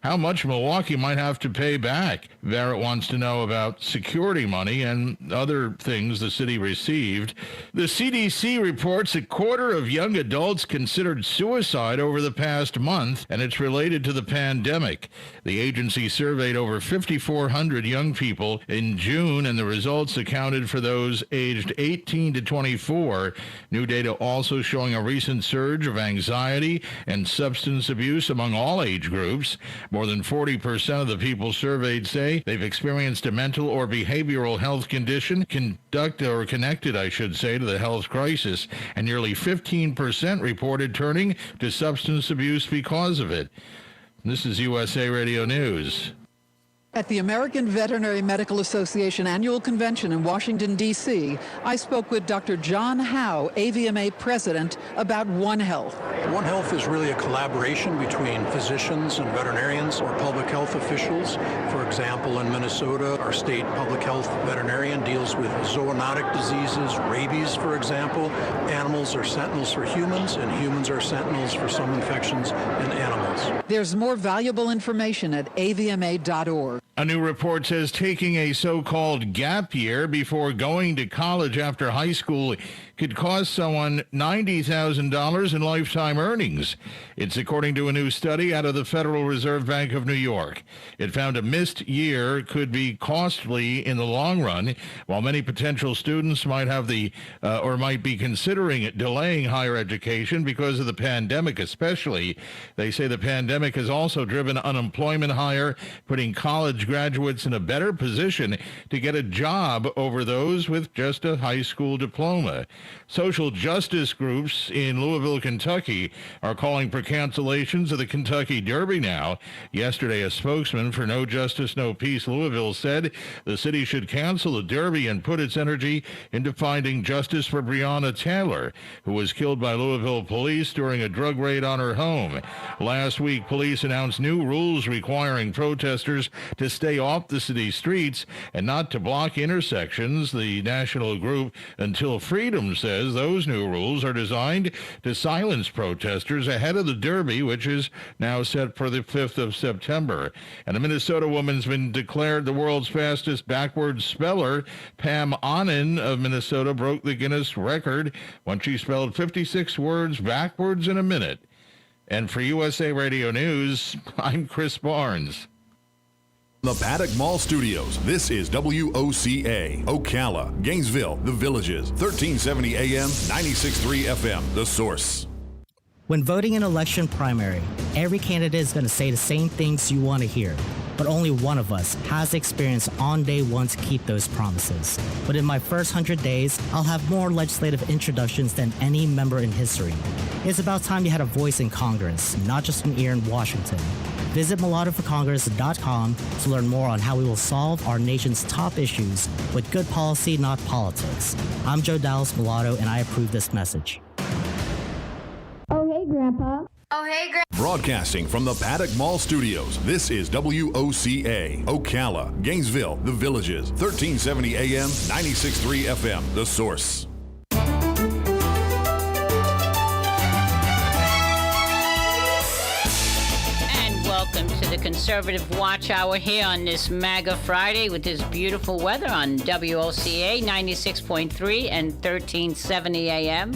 how much Milwaukee might have to pay back. Barrett wants to know about security money and other things the city received. The CDC reports a quarter of young adults considered suicide over the past month, and it's related to the pandemic. The agency surveyed over 5,400 young people in June, and the results accounted for those aged 18 to 24. New data also showing a recent surge of anxiety and substance abuse among all age groups. More than 40% of the people surveyed say they've experienced a mental or behavioral health condition connected, to the health crisis, and nearly 15% reported turning to substance abuse because of it. This is USA Radio News. At the American Veterinary Medical Association annual convention in Washington, D.C., I spoke with Dr. John Howe, AVMA president, about One Health. One Health is really a collaboration between physicians and veterinarians or public health officials. For example, in Minnesota, our state public health veterinarian deals with zoonotic diseases, rabies, for example. Animals are sentinels for humans, and humans are sentinels for some infections in animals. There's more valuable information at avma.org. A new report says taking a so-called gap year before going to college after high school could cost someone $90,000 in lifetime earnings. It's according to a new study out of the Federal Reserve Bank of New York. It found a missed year could be costly in the long run, while many potential students might have might be considering delaying higher education because of the pandemic especially. They say the pandemic has also driven unemployment higher, putting college graduates in a better position to get a job over those with just a high school diploma. Social justice groups in Louisville, Kentucky are calling for cancellations of the Kentucky Derby now. Yesterday, a spokesman for No Justice, No Peace Louisville said the city should cancel the Derby and put its energy into finding justice for Breonna Taylor, who was killed by Louisville police during a drug raid on her home. Last week, police announced new rules requiring protesters to stay off the city streets and not to block intersections. The national group Until Freedom says those new rules are designed to silence protesters ahead of the Derby, which is now set for the 5th of September. And a Minnesota woman's been declared the world's fastest backwards speller. Pam Onen of Minnesota broke the Guinness record when she spelled 56 words backwards in a minute. And for USA Radio News, I'm Chris Barnes. The Paddock Mall Studios. This is WOCA, Ocala, Gainesville, The Villages, 1370 AM, 96.3 FM, The Source. When voting in an election primary, every candidate is going to say the same things you want to hear. But only one of us has the experience on day one to keep those promises. But in my first 100 days, I'll have more legislative introductions than any member in history. It's about time you had a voice in Congress, not just an ear in Washington. Visit mulattoforcongress.com to learn more on how we will solve our nation's top issues with good policy, not politics. I'm Joe Dallas Mulatto, and I approve this message. Oh, hey, Grandpa. Oh, hey, Grandpa. Broadcasting from the Paddock Mall Studios, this is WOCA, Ocala, Gainesville, The Villages, 1370 AM, 96.3 FM, The Source. Welcome to the Conservative Watch Hour here on this MAGA Friday with this beautiful weather on WOCA 96.3 and 1370 AM.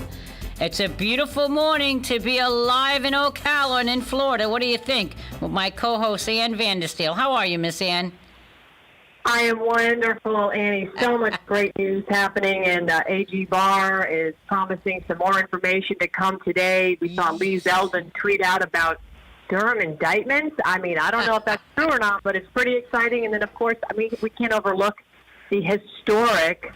It's a beautiful morning to be alive in Ocala and in Florida. What do you think? With my co-host, Ann Vandersteel. How are you, Miss Ann? I am wonderful, Annie. So much great news happening, and AG Barr is promising some more information to come today. We saw Lee Zeldin tweet out about Durham indictments. I mean, I don't know if that's true or not, but it's pretty exciting. And then, of course, I mean, we can't overlook the historic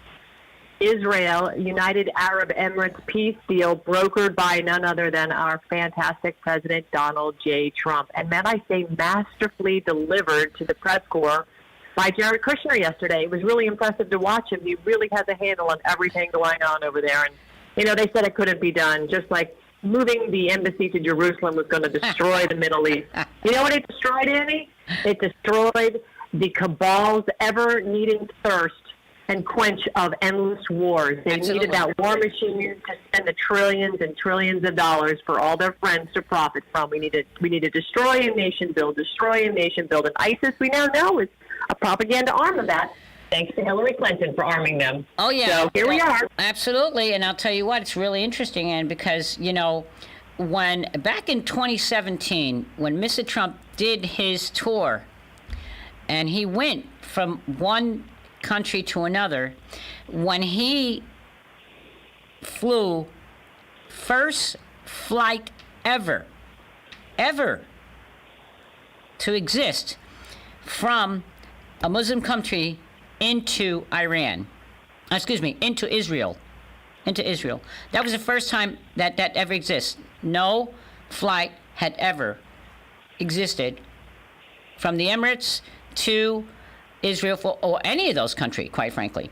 Israel-United Arab Emirates peace deal brokered by none other than our fantastic President Donald J. Trump. And may I say, masterfully delivered to the press corps by Jared Kushner yesterday. It was really impressive to watch him. He really has a handle on everything going on over there. And, you know, they said it couldn't be done, just like moving the embassy to Jerusalem was going to destroy the Middle East. You know what it destroyed, Annie? It destroyed the cabal's ever-needing thirst and quench of endless wars. They Absolutely. needed that war machine to spend the trillions and trillions of dollars for all their friends to profit from. We need to destroy a nation build, destroy a nation build. And ISIS, we now know, is a propaganda arm of that. Thanks to Hillary Clinton for arming them. Oh, yeah. So here we are. Absolutely. And I'll tell you what, it's really interesting, Ann, because, when back in 2017, when Mr. Trump did his tour, and he went from one country to another, when he flew first flight ever to exist from a Muslim country into Israel. That was the first time that ever exists. No flight had ever existed from the Emirates to Israel or any of those countries, quite frankly.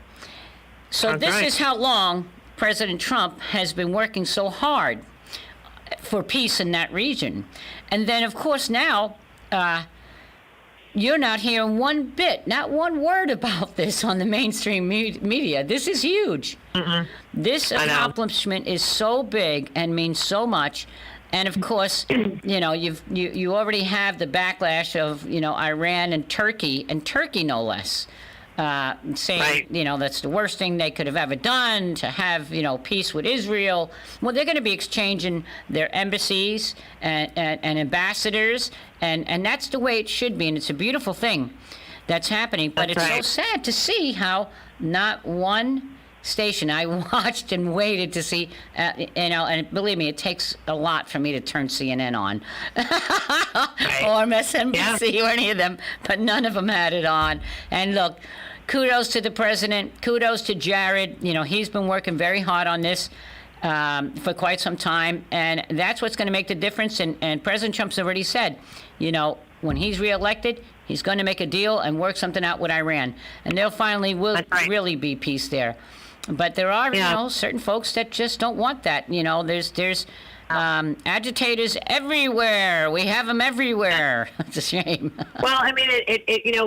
So this is how long President Trump has been working so hard for peace in that region. And then, of course, now you're not hearing not one word about this on the mainstream media. This is huge. This accomplishment is so big and means so much. And of course, you already have the backlash of Iran and Turkey no less, saying that's the worst thing they could have ever done, to have peace with Israel. Well, they're going to be exchanging their embassies and ambassadors, and that's the way it should be, and it's a beautiful thing that's happening. But it's so sad to see how not one station I watched and waited to see, and believe me, it takes a lot for me to turn CNN on or MSNBC or any of them, but none of them had it on. And look, kudos to the president, kudos to Jared. He's been working very hard on this for quite some time, and that's what's going to make the difference. And President Trump's already said, when he's reelected, he's going to make a deal and work something out with Iran, and there finally will really be peace there. But there are, certain folks that just don't want that. There's agitators everywhere. We have them everywhere. It's a shame. Well, I mean,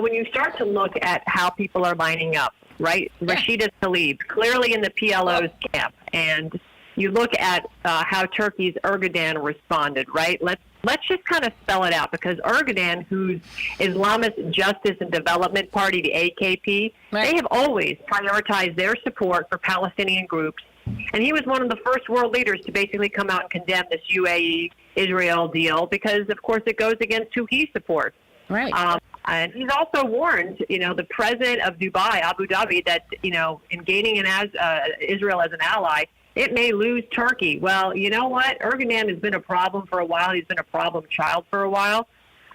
when you start to look at how people are lining up, right? Yeah. Rashida Tlaib, clearly in the PLO's camp, and you look at how Turkey's Erdogan responded, right? Let's just kind of spell it out, because Erdogan, whose Islamist Justice and Development Party, the AKP, they have always prioritized their support for Palestinian groups. And he was one of the first world leaders to basically come out and condemn this UAE-Israel deal, because, of course, it goes against who he supports. Right. And he's also warned, the president of Dubai, Abu Dhabi, that, in gaining Israel as an ally, it may lose Turkey. Well, you know what? Erdogan has been a problem for a while. He's been a problem child for a while.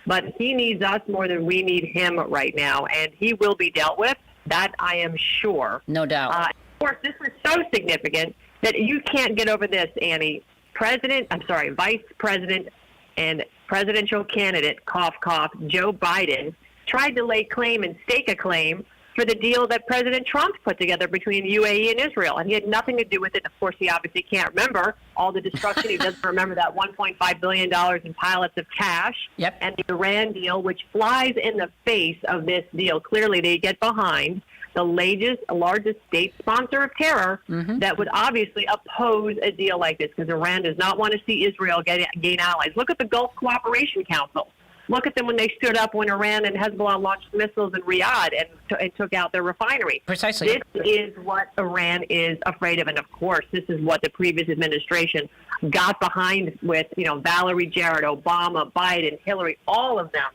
But he needs us more than we need him right now. And he will be dealt with. That I am sure. No doubt. Of course, this is so significant that you can't get over this, Annie. Vice President and presidential candidate, cough, cough, Joe Biden, tried to lay claim and stake a claim for the deal that President Trump put together between UAE and Israel. And he had nothing to do with it. Of course, he obviously can't remember all the destruction. He doesn't remember that $1.5 billion in pallets of cash. Yep. And the Iran deal, which flies in the face of this deal. Clearly, they get behind the largest state sponsor of terror that would obviously oppose a deal like this, because Iran does not want to see Israel gain allies. Look at the Gulf Cooperation Council. Look at them when they stood up when Iran and Hezbollah launched missiles in Riyadh and took out their refinery. Precisely. This is what Iran is afraid of. And, of course, this is what the previous administration got behind with, Valerie Jarrett, Obama, Biden, Hillary, all of them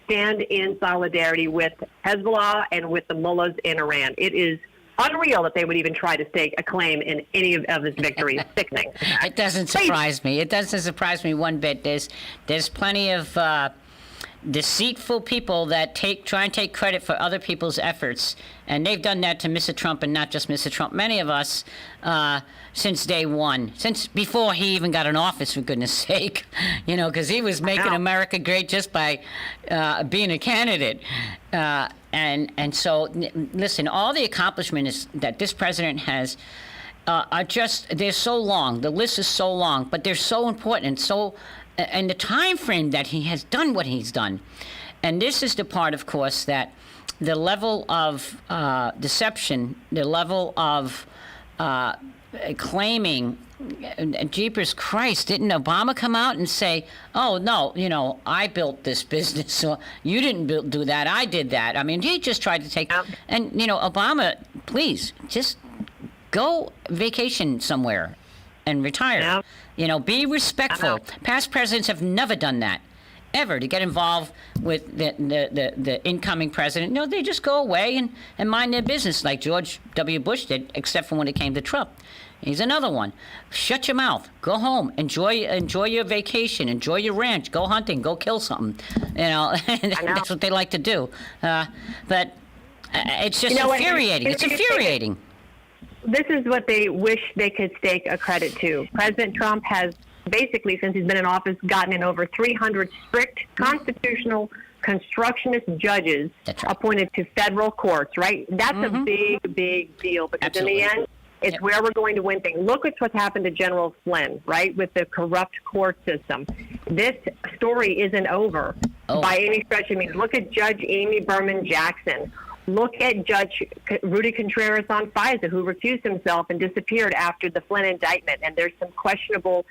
stand in solidarity with Hezbollah and with the mullahs in Iran. It is unreal that they would even try to stake a claim in any of his victories. Sickening. It doesn't surprise me. It doesn't surprise me one bit. There's plenty of deceitful people that try and take credit for other people's efforts, and they've done that to Mr. Trump, and not just Mr. Trump, many of us, since day one, since before he even got in office, for goodness sake, because he was making America great just by being a candidate. And so, listen, all the accomplishments that this president has are they're so long. The list is so long, but they're so important and the time frame that he has done what he's done. And this is the part, of course, that the level of deception, the level of claiming, jeepers Christ, didn't Obama come out and say, oh, no, I built this business, so you didn't do that, I did that. I mean, he just tried to take, and, Obama, please, just go vacation somewhere and retire. Be respectful. Past presidents have never done that, ever, to get involved with the incoming president. No, they just go away and mind their business like George W. Bush did, except for when it came to Trump. He's another one. Shut your mouth. Go home. Enjoy your vacation. Enjoy your ranch. Go hunting. Go kill something. That's what they like to do. But it's just infuriating. It's infuriating. This is what they wish they could stake a credit to. President Trump has basically, since he's been in office, gotten in over 300 strict constitutional constructionist judges appointed to federal courts, right? That's a big, big deal, because in the end, it's where we're going to win things. Look at what's happened to General Flynn, right, with the corrupt court system. This story isn't over by any stretch of means. Look at Judge Amy Berman Jackson. Look at Judge Rudy Contreras on FISA, who recused himself and disappeared after the Flynn indictment. And there's some questionable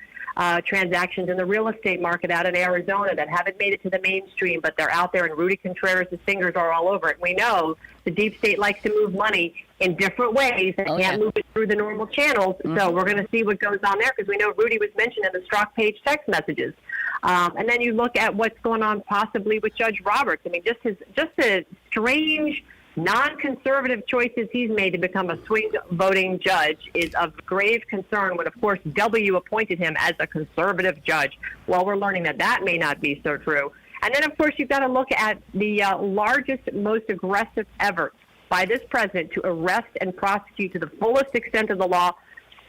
transactions in the real estate market out in Arizona that haven't made it to the mainstream, but they're out there, and Rudy Contreras' fingers are all over it. We know the deep state likes to move money in different ways. They can't move it through the normal channels. So we're going to see what goes on there, because we know Rudy was mentioned in the Strzok Page text messages. And then you look at what's going on possibly with Judge Roberts. I mean, just the strange non-conservative choices he's made to become a swing voting judge is of grave concern, when, of course, W appointed him as a conservative judge. Well, we're learning that may not be so true. And then, of course, you've got to look at the largest, most aggressive effort by this president to arrest and prosecute to the fullest extent of the law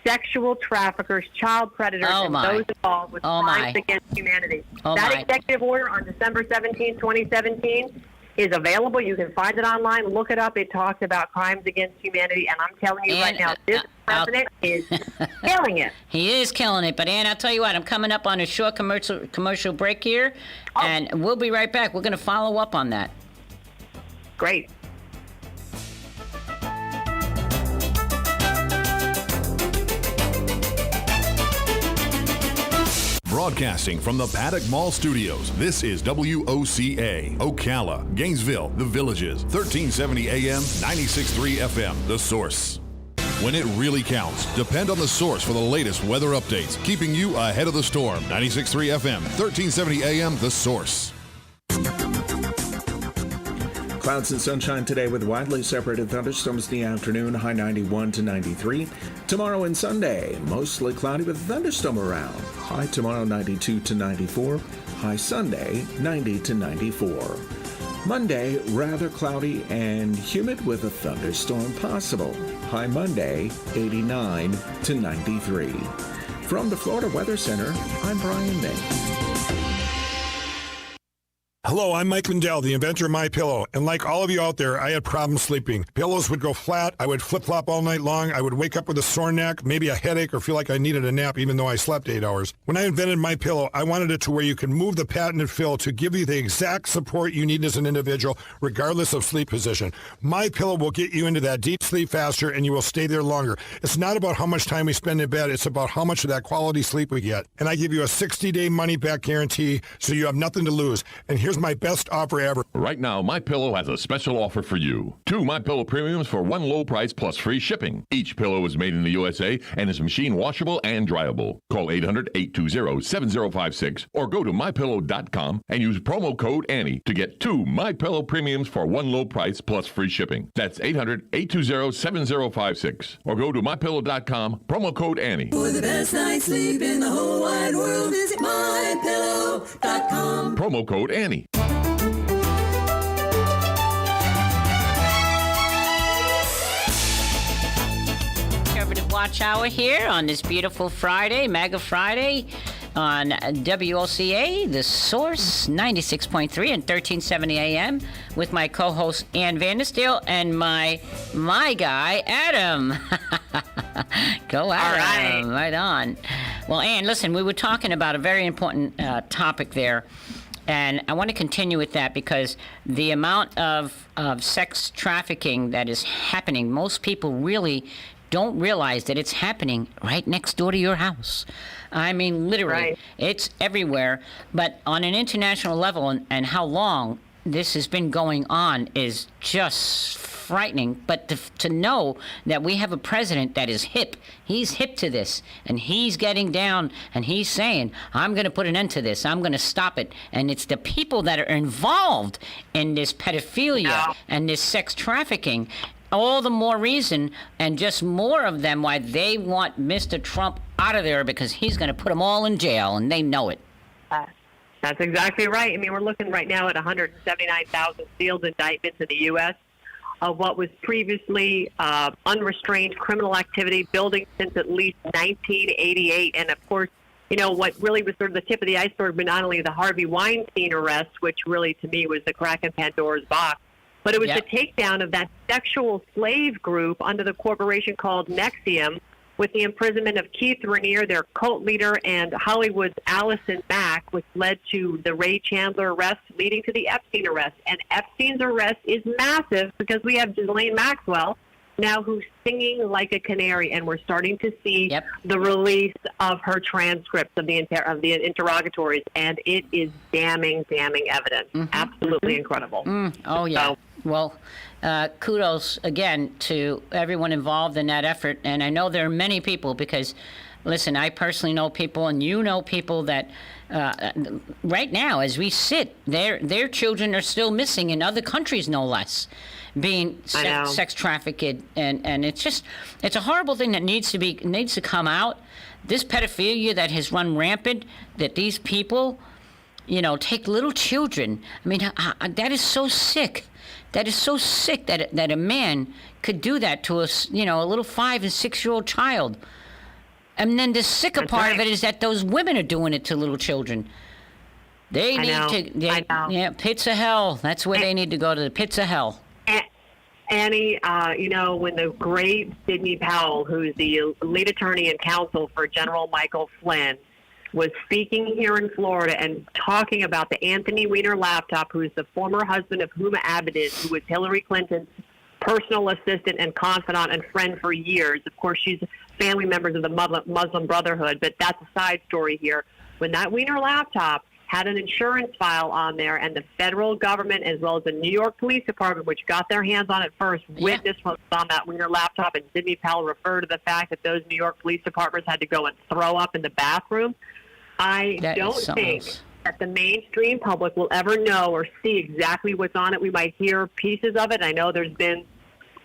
sexual traffickers, child predators, and those involved with crimes against humanity. That executive order on December 17, 2017 is available. You can find it online. Look it up. It talks about crimes against humanity. And I'm telling you right now, this president is killing it. He is killing it. But, Ann, I'll tell you what, I'm coming up on a short commercial break here, and we'll be right back. We're going to follow up on that. Great. Broadcasting from the Paddock Mall Studios, this is WOCA, Ocala, Gainesville, The Villages, 1370 AM, 96.3 FM, The Source. When it really counts, depend on The Source for the latest weather updates, keeping you ahead of the storm. 96.3 FM, 1370 AM, The Source. Clouds and sunshine today with widely separated thunderstorms in the afternoon, high 91 to 93. Tomorrow and Sunday, mostly cloudy with a thunderstorm around. High tomorrow 92 to 94. High Sunday 90 to 94. Monday, rather cloudy and humid with a thunderstorm possible. High Monday 89 to 93. From the Florida Weather Center, I'm Brian May. Hello, I'm Mike Lindell, the inventor of MyPillow, and like all of you out there, I had problems sleeping. Pillows would go flat, I would flip-flop all night long, I would wake up with a sore neck, maybe a headache, or feel like I needed a nap even though I slept 8 hours. When I invented MyPillow, I wanted it to where you can move the patented fill to give you the exact support you need as an individual, regardless of sleep position. MyPillow will get you into that deep sleep faster, and you will stay there longer. It's not about how much time we spend in bed, it's about how much of that quality sleep we get. And I give you a 60-day money-back guarantee, so you have nothing to lose. And here's my best offer ever. Right now, MyPillow has a special offer for you. 2 MyPillow premiums for one low price plus free shipping. Each pillow is made in the USA and is machine washable and dryable. Call 800-820-7056 or go to MyPillow.com and use promo code Annie to get 2 MyPillow premiums for one low price plus free shipping. That's 800-820-7056 or go to MyPillow.com, promo code Annie. For the best night's sleep in the whole wide world, visit MyPillow.com. Promo code Annie. Watch Hour here on this beautiful Friday, MAGA Friday, on WOCA, The Source, 96.3 and 1370 AM, with my co-host Ann Vandersdale and my guy, Adam. Go Adam. Right on. Well, Ann, listen, we were talking about a very important topic there. And I want to continue with that because the amount of sex trafficking that is happening, most people really don't realize that it's happening right next door to your house. I mean, literally, Right. It's everywhere. But on an international level, and how long this has been going on is just frightening. But to know that we have a president that is hip, he's hip to this, and he's getting down, and he's saying, I'm going to put an end to this, I'm going to stop it. And it's the people that are involved in this pedophilia and this sex trafficking, all the more reason, and just more of them, why they want Mr. Trump out of there, because he's going to put them all in jail, and they know it. That's exactly right. I mean, we're looking right now at 179,000 sealed indictments in the U.S. of what was previously unrestrained criminal activity building since at least 1988. And, of course, you know, what really was sort of the tip of the iceberg, but not only the Harvey Weinstein arrest, which really, to me, was the crack in Pandora's box, but it was the takedown of that sexual slave group under the corporation called Nexium, with the imprisonment of Keith Raniere, their cult leader, and Hollywood's Allison Mack, which led to the Ray Chandler arrest, leading to the Epstein arrest. And Epstein's arrest is massive because we have Ghislaine Maxwell now who's singing like a canary, and we're starting to see the release of her transcripts of the interrogatories, and it is damning evidence. Absolutely incredible. Oh, yeah. Well, kudos again to everyone involved in that effort. And I know there are many people because, listen, I personally know people, and you know people that right now, as we sit, their children are still missing in other countries, no less, being sex trafficked. And it's a horrible thing that needs to come out. This pedophilia that has run rampant, that these people, you know, take little children. I mean, that is so sick. That is so sick that a man could do that to a little 5 and 6 year old child. And then the sicker part of it is that those women are doing it to little children. They pits of hell. That's where they need to go, to the pits of hell. Annie, when the great Sidney Powell, who's the lead attorney and counsel for General Michael Flynn, was speaking here in Florida and talking about the Anthony Weiner laptop, who's the former husband of Huma Abedin, who was Hillary Clinton's personal assistant and confidant and friend for years. Of course, she's family members of the Muslim Brotherhood, but that's a side story here. When that Weiner laptop had an insurance file on there, and the federal government, as well as the New York Police Department, which got their hands on it first, witnessed what was on that Weiner laptop, and Sidney Powell referred to the fact that those New York police departments had to go and throw up in the bathroom. I don't think that the mainstream public will ever know or see exactly what's on it. We might hear pieces of it. I know there's been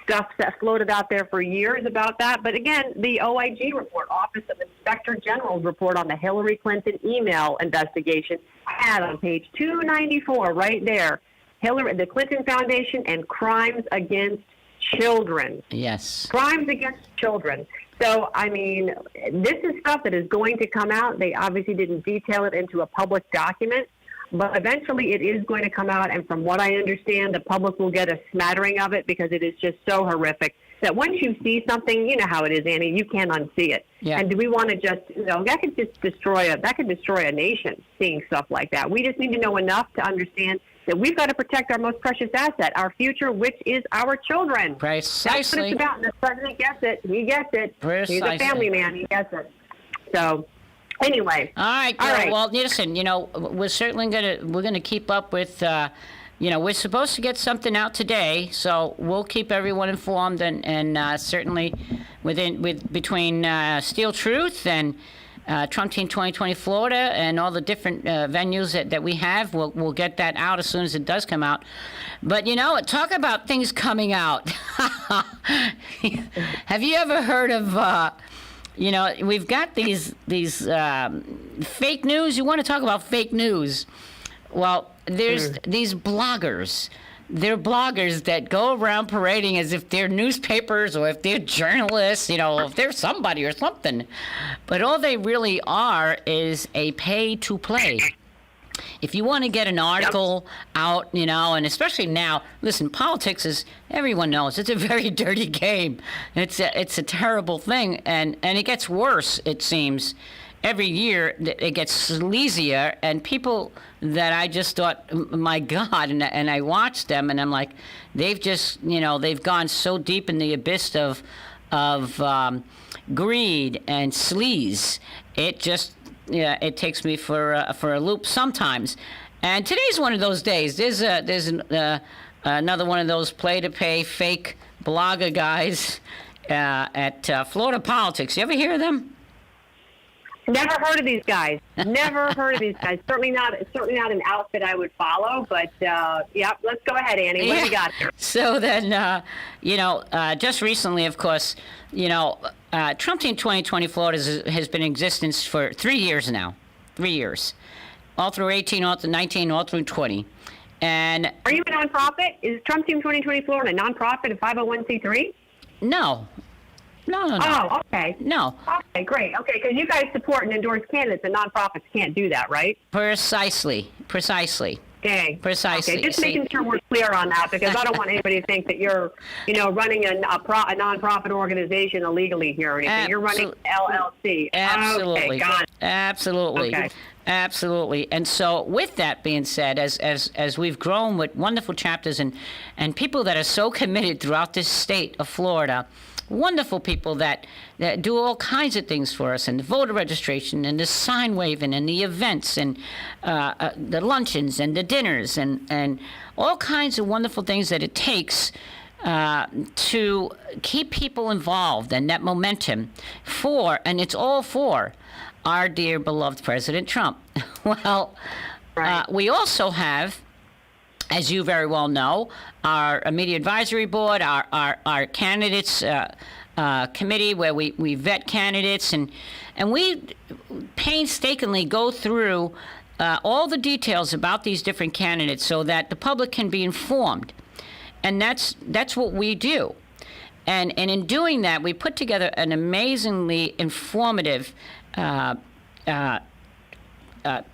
stuff that floated out there for years about that. But again, the OIG report, Office of Inspector General's report on the Hillary Clinton email investigation, had on page 294 right there, the Clinton Foundation and crimes against children. Yes. Crimes against children. So, I mean, this is stuff that is going to come out. They obviously didn't detail it into a public document, but eventually it is going to come out. And from what I understand, the public will get a smattering of it because it is just so horrific that once you see something, you know how it is, Annie, you can't unsee it. Yeah. And do we want to just, that could destroy a nation, seeing stuff like that. We just need to know enough to understand that we've got to protect our most precious asset, our future, which is our children. Precisely. That's what it's about. And the president gets it. He gets it. Precisely. He's a family man. He gets it. So, anyway. All right. Well, listen, we're certainly gonna keep up with. We're supposed to get something out today, so we'll keep everyone informed, and certainly between Steel Truth and Trump Team 2020 Florida and all the different venues that we have, we'll get that out as soon as it does come out. But talk about things coming out. Have you ever heard of? We've got these fake news. You want to talk about fake news? Well, there's these bloggers. They're bloggers that go around parading as if they're newspapers or if they're journalists, if they're somebody or something. But all they really are is a pay-to-play. If you want to get an article out, and especially now, listen, politics is, everyone knows, it's a very dirty game. It's a terrible thing, and it gets worse, it seems. every year it gets sleazier, and people that I just thought, my God, and I watched them, and I'm like, they've just, they've gone so deep in the abyss of greed and sleaze. It just, it takes me for a loop sometimes. And today's one of those days. There's another one of those play-to-pay fake blogger guys at Florida Politics. You ever hear of them? Never heard of these guys. Never heard of these guys. Certainly not an outfit I would follow. But yeah, let's go ahead, Annie. What do you got here? So then, just recently, of course, Trump Team 2020 Florida has been in existence for 3 years now. 3 years, all through 18, all through 19, all through 20. And are you a nonprofit? Is Trump Team 2020 Florida a nonprofit, a 501c3? No. Oh, okay. No. Okay, great. Okay, because you guys support and endorse candidates, and nonprofits can't do that, right? Precisely. Okay. Precisely. Okay, just making sure we're clear on that, because I don't want anybody to think that you're, running a nonprofit organization illegally here or anything. You're running LLC. Absolutely. Okay, got it. Absolutely. Okay. Absolutely. And so with that being said, as we've grown with wonderful chapters and people that are so committed throughout this state of Florida, wonderful people that do all kinds of things for us, and the voter registration and the sign waving and the events and the luncheons and the dinners and all kinds of wonderful things that it takes to keep people involved, and that momentum and it's all for our dear beloved President Trump. Well, right. We also have, as you very well know, our media advisory board, our candidates committee, where we vet candidates, and we painstakingly go through all the details about these different candidates so that the public can be informed. And that's what we do. And in doing that, we put together an amazingly informative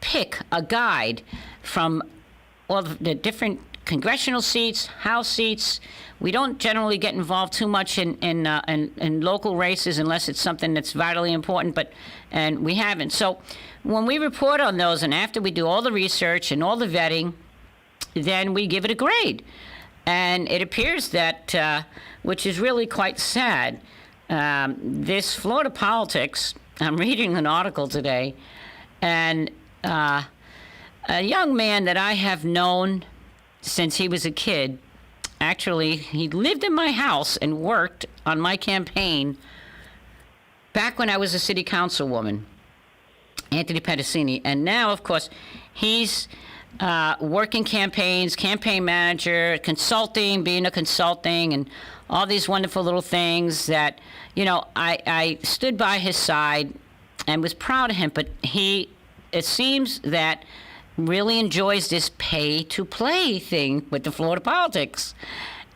pick, a guide from all the different congressional seats, House seats. We don't generally get involved too much in local races unless it's something that's vitally important, and we haven't. So when we report on those, and after we do all the research and all the vetting, then we give it a grade. And it appears that, which is really quite sad, this Florida Politics, I'm reading an article today, and a young man that I have known since he was a kid, actually, he lived in my house and worked on my campaign back when I was a city councilwoman, Anthony Pedicini. And now, of course, he's working campaigns, campaign manager, consulting, being a consulting, and all these wonderful little things that, I stood by his side and was proud of him. But it seems that really enjoys this pay-to-play thing with the Florida Politics.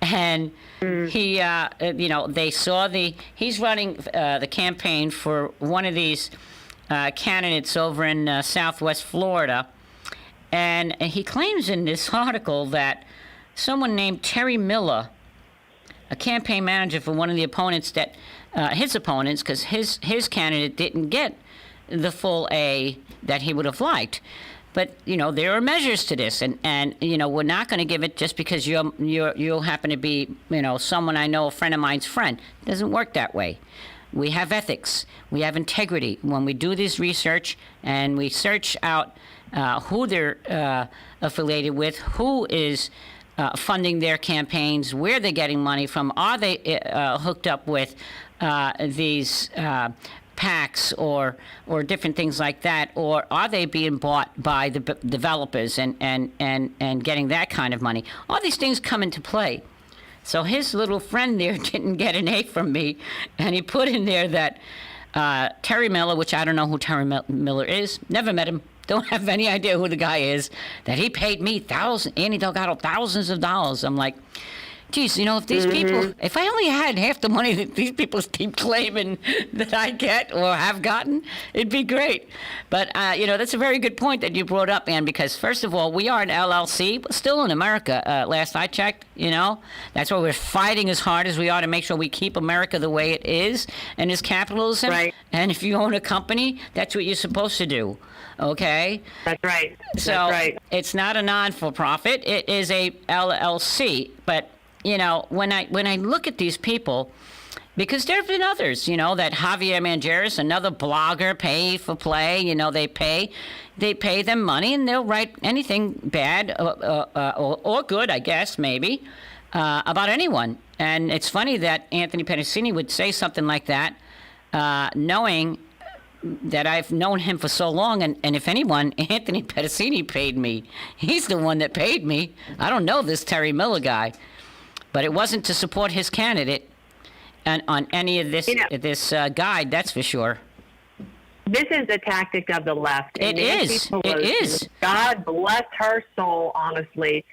And he, they saw he's running the campaign for one of these candidates over in Southwest Florida. And he claims in this article that someone named Terry Miller, a campaign manager for one of the opponents his opponents, because his candidate didn't get the full A that he would have liked. But, there are measures to this, and we're not going to give it just because you happen to be, someone I know, a friend of mine's friend. It doesn't work that way. We have ethics. We have integrity. When we do this research and we search out who they're affiliated with, who is funding their campaigns, where they're getting money from, are they hooked up with these PACs or different things like that, or are they being bought by the developers and getting that kind of money? All these things come into play. So his little friend there didn't get an A from me, and he put in there that Terry Miller, which I don't know who Terry Miller is, never met him, don't have any idea who the guy is, that he paid me Annie Delgado, thousands of dollars. I'm like, Geez, if these people, if I only had half the money that these people keep claiming that I get or have gotten, it'd be great. But, that's a very good point that you brought up, Ann, because first of all, we are an LLC, but still in America. Last I checked, that's why we're fighting as hard as we are to make sure we keep America the way it is and is capitalism. Right. And if you own a company, that's what you're supposed to do. Okay? That's right. So it's not a non-for-profit. It is a LLC. But, when I look at these people, because there have been others, that Javier Mangeris, another blogger, pay for play, they pay them money and they'll write anything bad or good, I guess, maybe, about anyone. And it's funny that Anthony Pedicini would say something like that, knowing that I've known him for so long, and if anyone, Anthony Pedicini paid me. He's the one that paid me. I don't know this Terry Miller guy, but it wasn't to support his candidate on any of this guide, that's for sure. This is the tactic of the left. It is. It is. God bless her soul, honestly,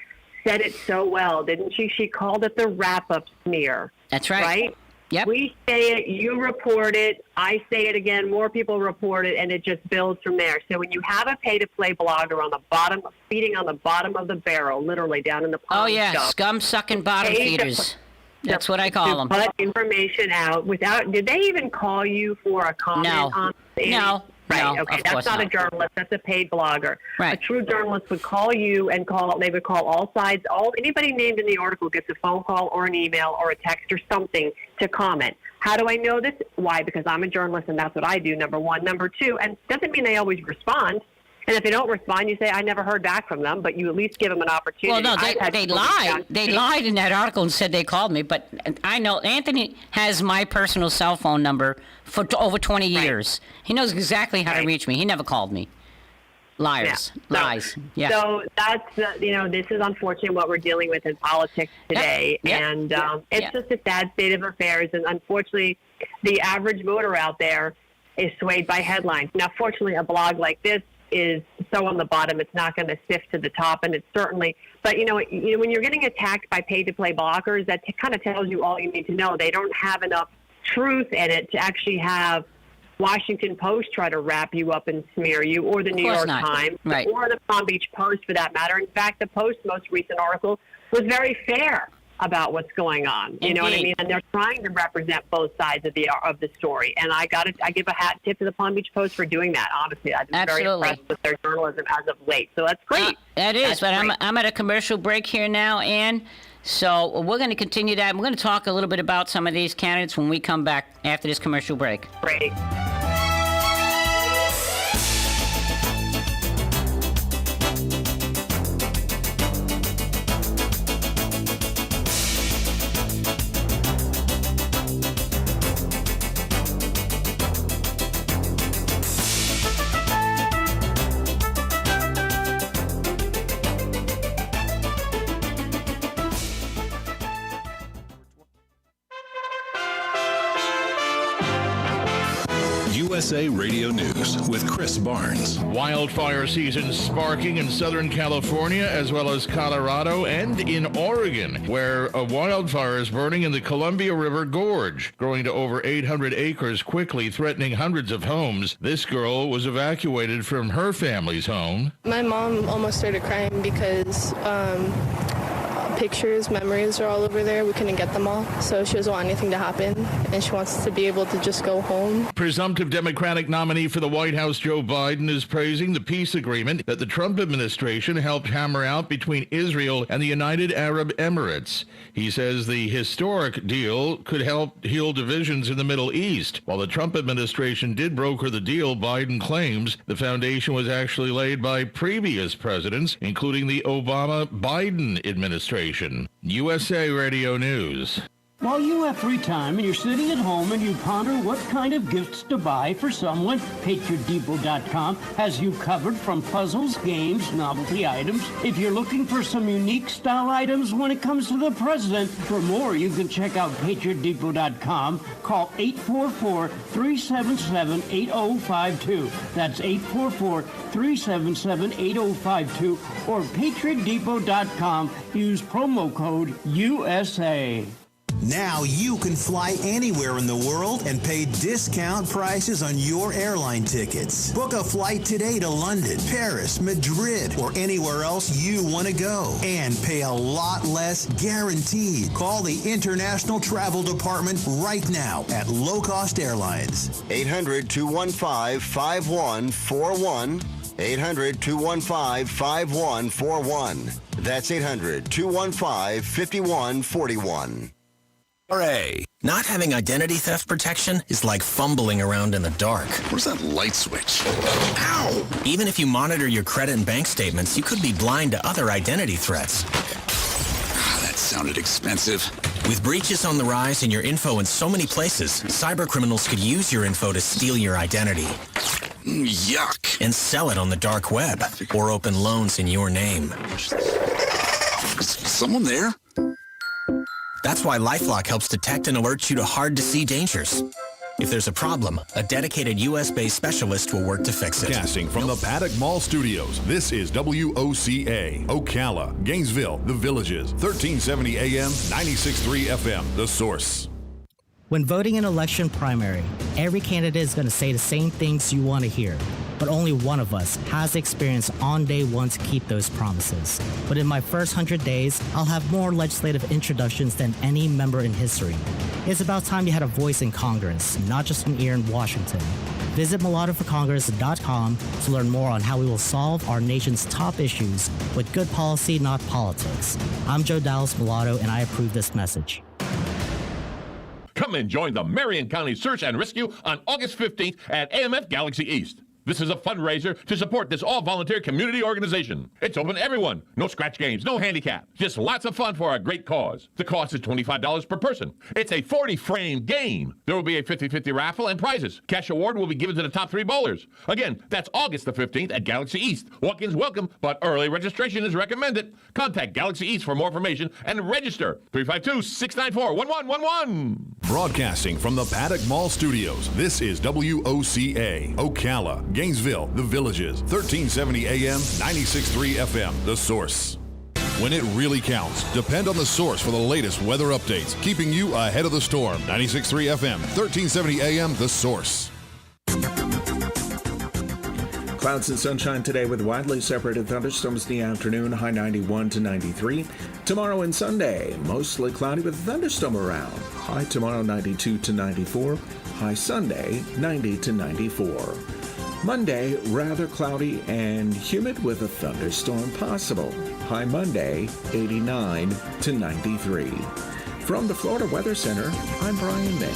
said it so well, didn't she? She called it the wrap-up smear. That's right. Right? Yep. We say it, you report it, I say it again, more people report it, and it just builds from there. So when you have a pay-to-play blogger on the bottom, feeding on the bottom of the barrel, literally down in the pond. Oh, yeah, scum-sucking bottom feeders. That's what I call them. Put information out without, did they even call you for a comment on it? No. Right, No, okay, of that's course not a not. journalist, that's a paid blogger. Right. A true journalist would call you and they would call all sides, anybody named in the article gets a phone call or an email or a text or something to comment. How do I know this? Why? Because I'm a journalist and that's what I do, number one. Number two, and doesn't mean they always respond. And if they don't respond, you say, I never heard back from them, but you at least give them an opportunity. Well, no, they lied. They lied in that article and said they called me. But I know Anthony has my personal cell phone number for over 20 years. He knows exactly how to reach me. He never called me. Liars. Yeah. Lies. Yeah. So that's, this is unfortunate what we're dealing with in politics today. Yep. And it's just a sad state of affairs. And unfortunately, the average voter out there is swayed by headlines. Now, fortunately, a blog like this is so on the bottom, it's not going to sift to the top, and it's certainly. But when you're getting attacked by pay-to-play bloggers, that kind of tells you all you need to know. They don't have enough truth in it to actually have Washington Post try to wrap you up and smear you, or the New York Times, or the Palm Beach Post, for that matter. In fact, the Post's most recent article was very fair about what's going on. You know what I mean? And they're trying to represent both sides of the story. And I give a hat tip to the Palm Beach Post for doing that. Honestly, I've been very impressed with their journalism as of late. So that's great. That is. But I'm at a commercial break here now, Ann. So we're going to continue that. We're going to talk a little bit about some of these candidates when we come back after this commercial break. Great. USA Radio News with Chris Barnes. Wildfire season sparking in Southern California as well as Colorado and in Oregon, where a wildfire is burning in the Columbia River Gorge, growing to over 800 acres, quickly threatening hundreds of homes. This girl was evacuated from her family's home. My mom almost started crying because pictures, memories are all over there. We couldn't get them all. So she doesn't want anything to happen, and she wants to be able to just go home. Presumptive Democratic nominee for the White House, Joe Biden, is praising the peace agreement that the Trump administration helped hammer out between Israel and the United Arab Emirates. He says the historic deal could help heal divisions in the Middle East. While the Trump administration did broker the deal, Biden claims the foundation was actually laid by previous presidents, including the Obama-Biden administration. USA Radio News. While you have free time and you're sitting at home and you ponder what kind of gifts to buy for someone, PatriotDepot.com has you covered from puzzles, games, novelty items. If you're looking for some unique style items when it comes to the president, for more you can check out PatriotDepot.com. Call 844-377-8052. That's 844-377-8052 or PatriotDepot.com. Use promo code USA. Now you can fly anywhere in the world and pay discount prices on your airline tickets. Book a flight today to London, Paris, Madrid, or anywhere else you want to go and pay a lot less guaranteed. Call the International Travel Department right now at Low Cost Airlines. 800-215-5141. 800-215-5141. That's 800-215-5141. Not having identity theft protection is like fumbling around in the dark. Where's that light switch? Ow! Even if you monitor your credit and bank statements, you could be blind to other identity threats. That sounded expensive. With breaches on the rise and your info in so many places, cyber criminals could use your info to steal your identity. Yuck. And sell it on the dark web or open loans in your name. Is someone there? That's why LifeLock helps detect and alert you to hard-to-see dangers. If there's a problem, a dedicated U.S.-based specialist will work to fix it. Casting from the Paddock Mall Studios, this is WOCA, Ocala, Gainesville, The Villages, 1370 AM, 96.3 FM, The Source. When voting in election primary, every candidate is going to say the same things you want to hear, but only one of us has the experience on day one to keep those promises. But in my first 100 days, I'll have more legislative introductions than any member in history. It's about time you had a voice in Congress, not just from here in Washington. Visit mulattoforcongress.com to learn more on how we will solve our nation's top issues with good policy, not politics. I'm Joe Dallas Mulatto, and I approve this message. Come and join the Marion County Search and Rescue on August 15th at AMF Galaxy East. This is a fundraiser to support this all-volunteer community organization. It's open to everyone. No scratch games, no handicap. Just lots of fun for a great cause. The cost is $25 per person. It's a 40-frame game. There will be a 50-50 raffle and prizes. Cash award will be given to the top 3 bowlers. Again, that's August the 15th at Galaxy East. Walk-ins welcome, but early registration is recommended. Contact Galaxy East for more information and register. 352-694-1111. Broadcasting from the Paddock Mall Studios, this is WOCA, Ocala, Gainesville, The Villages, 1370 AM, 96.3 FM, The Source. When it really counts, depend on The Source for the latest weather updates, keeping you ahead of the storm. 96.3 FM, 1370 AM, The Source. Clouds and sunshine today with widely separated thunderstorms in the afternoon, high 91 to 93. Tomorrow and Sunday, mostly cloudy with a thunderstorm around. High tomorrow 92 to 94. High Sunday 90 to 94. Monday, rather cloudy and humid with a thunderstorm possible. High Monday 89 to 93. From the Florida Weather Center, I'm Brian May.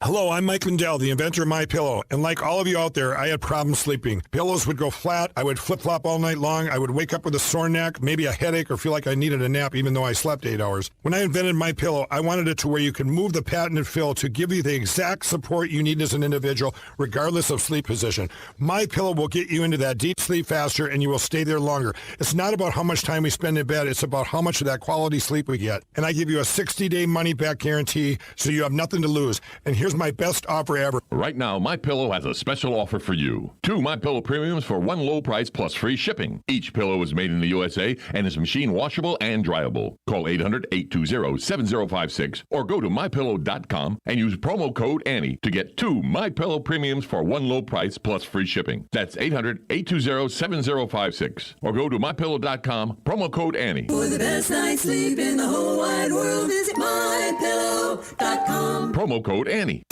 Hello, I'm Mike Lindell, the inventor of MyPillow, and like all of you out there, I had problems sleeping. Pillows would go flat, I would flip-flop all night long, I would wake up with a sore neck, maybe a headache, or feel like I needed a nap even though I slept 8 hours. When I invented MyPillow, I wanted it to where you can move the patented fill to give you the exact support you need as an individual, regardless of sleep position. MyPillow will get you into that deep sleep faster, and you will stay there longer. It's not about how much time we spend in bed, it's about how much of that quality sleep we get. And I give you a 60-day money-back guarantee, so you have nothing to lose. And here's my best offer ever. Right now, MyPillow has a special offer for you. 2 MyPillow premiums for one low price plus free shipping. Each pillow is made in the USA and is machine washable and dryable. Call 800-820-7056 or go to MyPillow.com and use promo code Annie to get 2 MyPillow premiums for one low price plus free shipping. That's 800-820-7056 or go to MyPillow.com, promo code Annie. For the best night's sleep in the whole wide world, visit MyPillow.com. Promo code Annie.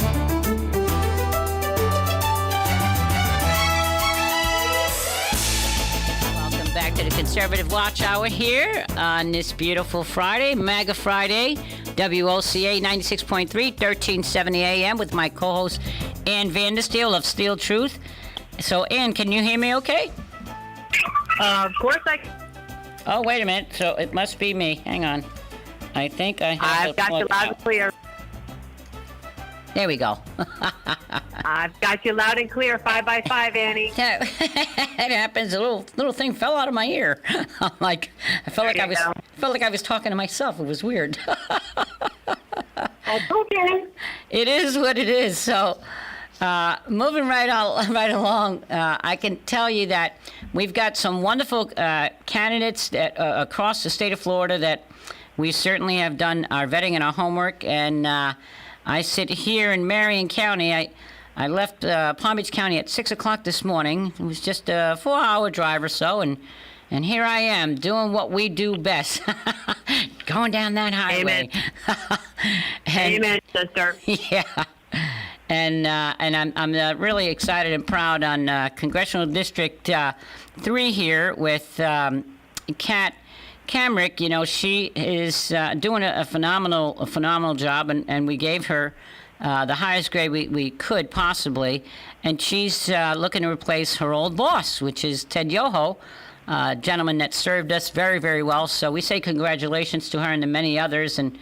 Back to the Conservative Watch Hour here on this beautiful Friday, MAGA Friday, WOCA 96.3, 1370 AM with my co-host Ann Vandersteel of Steel Truth. So, Ann, can you hear me okay? Of course I can. Oh, wait a minute. So it must be me. Hang on. I think I have I've got you loud and clear. There we go. I've got you loud and clear, 5 by 5, Annie. Yeah, it happens. A little thing fell out of my ear. I'm like, I felt like I was talking to myself. It was weird. That's okay. It is what it is. So, moving right along, I can tell you that we've got some wonderful candidates that across the state of Florida that we certainly have done our vetting and our homework. And I sit here in Marion County. I left Palm Beach County at 6 o'clock this morning. It was just a 4-hour drive or so, and here I am doing what we do best, going down that highway. Amen, sister. Yeah. And I'm really excited and proud on Congressional District 3 here with Kat Camrick. You know, she is doing a phenomenal job, and we gave her the highest grade we could possibly, and she's looking to replace her old boss, which is Ted Yoho, a gentleman that served us very, very well. So we say congratulations to her and the many others, and